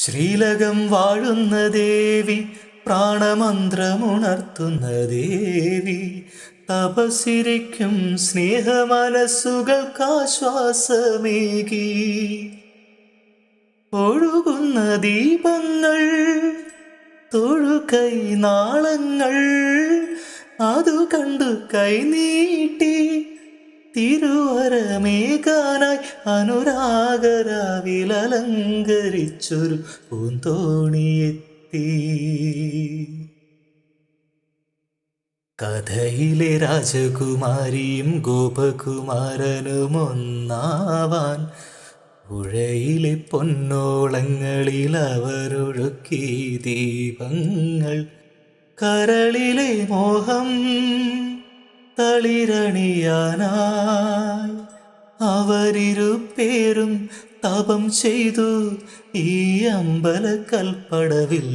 ശ്രീലകം വാഴുന്ന ദേവി, പ്രാണമന്ത്രമുണർത്തുന്ന ദേവി, തപസ്സിരിക്കും സ്നേഹമനസ്സുകൾക്കാശ്വാസമേകി. ഒഴുകുന്ന ദീപങ്ങൾ, തൊഴുകൈ നാളങ്ങൾ, അതു കണ്ടു കൈനീട്ടി തിരുവരമേകാനായി അനുരാഗരാവിലലങ്കരിച്ചൊരു പൂന്തോണിയെത്തി. കഥയിലെ രാജകുമാരിയും ഗോപകുമാരനുമൊന്നാവാൻ പുഴയിലെ പൊന്നോളങ്ങളിൽ അവരൊഴുക്കി ദീപങ്ങൾ. കരളിലെ മോഹം തളിരണിയാനായി അവരിരുപേരും തപം ചെയ്തു ഈ അമ്പലക്കൽപ്പടവിൽ.